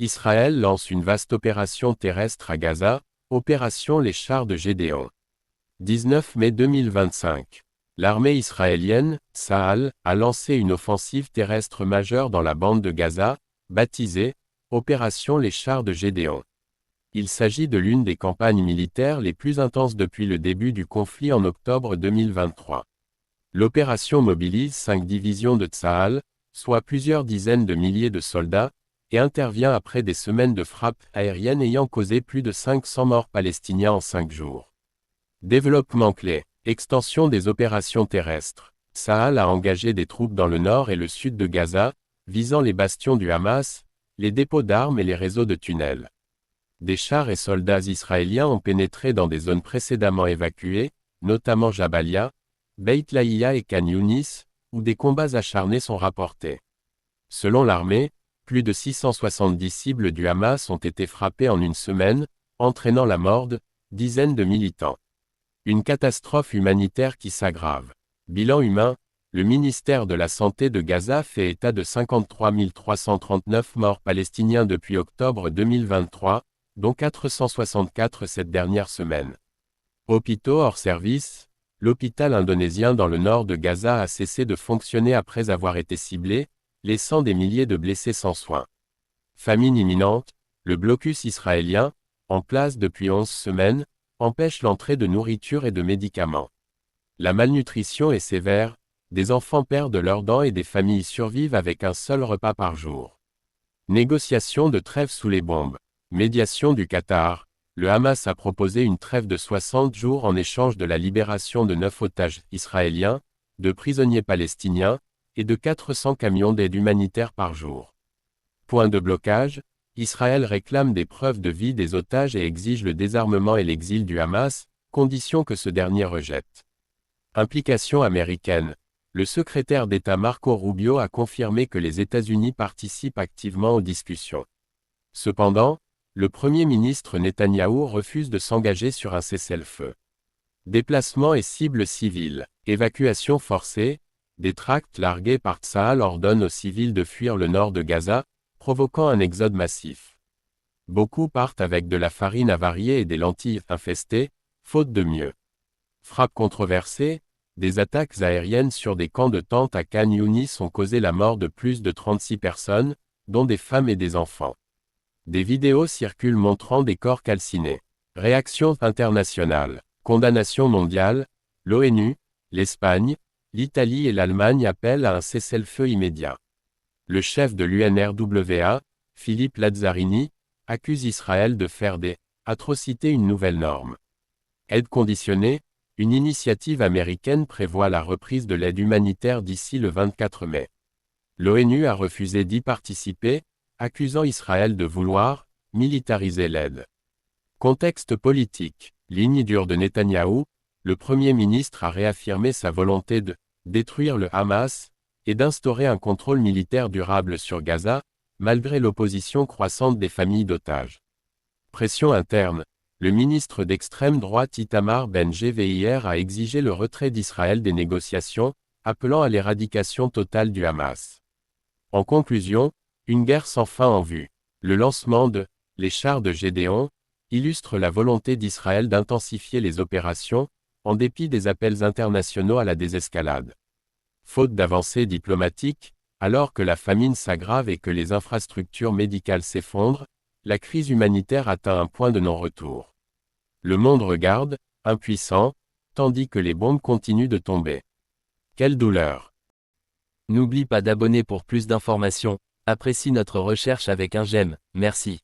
Israël lance une vaste opération terrestre à Gaza, opération Les Chars de Gédéon. 19 mai 2025. L'armée israélienne, Tsahal, a lancé une offensive terrestre majeure dans la bande de Gaza, baptisée « Opération Les Chars de Gédéon ». Il s'agit de l'une des campagnes militaires les plus intenses depuis le début du conflit en octobre 2023. L'opération mobilise 5 divisions de Tsahal, soit plusieurs dizaines de milliers de soldats, et intervient après des semaines de frappes aériennes ayant causé plus de 500 morts palestiniens en 5 jours. Développement clé. Extension des opérations terrestres. Tsahal a engagé des troupes dans le nord et le sud de Gaza, visant les bastions du Hamas, les dépôts d'armes et les réseaux de tunnels. Des chars et soldats israéliens ont pénétré dans des zones précédemment évacuées, notamment Jabalia, Beit Lahiya et Khan Younis, où des combats acharnés sont rapportés. Selon l'armée, plus de 670 cibles du Hamas ont été frappées en une semaine, entraînant la mort de dizaines de militants. Une catastrophe humanitaire qui s'aggrave. Bilan humain, le ministère de la Santé de Gaza fait état de 53 339 morts palestiniens depuis octobre 2023, dont 464 cette dernière semaine. Hôpitaux hors service. L'hôpital indonésien dans le nord de Gaza a cessé de fonctionner après avoir été ciblé, laissant des milliers de blessés sans soins. Famine imminente. Le blocus israélien, en place depuis 11 semaines, empêche l'entrée de nourriture et de médicaments. La malnutrition est sévère, des enfants perdent leurs dents et des familles survivent avec un seul repas par jour. Négociation de trêve sous les bombes. Médiation du Qatar. Le Hamas a proposé une trêve de 60 jours en échange de la libération de 9 otages israéliens, de prisonniers palestiniens, et de 400 camions d'aide humanitaire par jour. Point de blocage. Israël réclame des preuves de vie des otages et exige le désarmement et l'exil du Hamas, condition que ce dernier rejette. Implication américaine. Le secrétaire d'État Marco Rubio a confirmé que les États-Unis participent activement aux discussions. Cependant, le Premier ministre Netanyahou refuse de s'engager sur un cessez-le-feu. Déplacement et cibles civiles. Évacuation forcée. Des tracts largués par Tsahal ordonnent aux civils de fuir le nord de Gaza, provoquant un exode massif. Beaucoup partent avec de la farine avariée et des lentilles infestées, faute de mieux. Frappe controversée. Des attaques aériennes sur des camps de tentes à Khan Younis ont causé la mort de plus de 36 personnes, dont des femmes et des enfants. Des vidéos circulent montrant des corps calcinés. Réaction internationale. Condamnation mondiale. L'ONU, l'Espagne, l'Italie et l'Allemagne appellent à un cessez-le-feu immédiat. Le chef de l'UNRWA, Philippe Lazzarini, accuse Israël de faire des atrocités une nouvelle norme. Aide conditionnée. Une initiative américaine prévoit la reprise de l'aide humanitaire d'ici le 24 mai. L'ONU a refusé d'y participer, accusant Israël de vouloir militariser l'aide. Contexte politique. Ligne dure de Netanyahou, le Premier ministre a réaffirmé sa volonté de détruire le Hamas et d'instaurer un contrôle militaire durable sur Gaza, malgré l'opposition croissante des familles d'otages. Pression interne. Le ministre d'extrême droite Itamar Ben-Gvir a exigé le retrait d'Israël des négociations, appelant à l'éradication totale du Hamas. En conclusion, une guerre sans fin en vue. Le lancement de « Les Chars de Gédéon » illustre la volonté d'Israël d'intensifier les opérations, en dépit des appels internationaux à la désescalade. Faute d'avancées diplomatiques, alors que la famine s'aggrave et que les infrastructures médicales s'effondrent, la crise humanitaire atteint un point de non-retour. Le monde regarde, impuissant, tandis que les bombes continuent de tomber. Quelle douleur! N'oublie pas d'abonner pour plus d'informations. Apprécie notre recherche avec un j'aime, merci.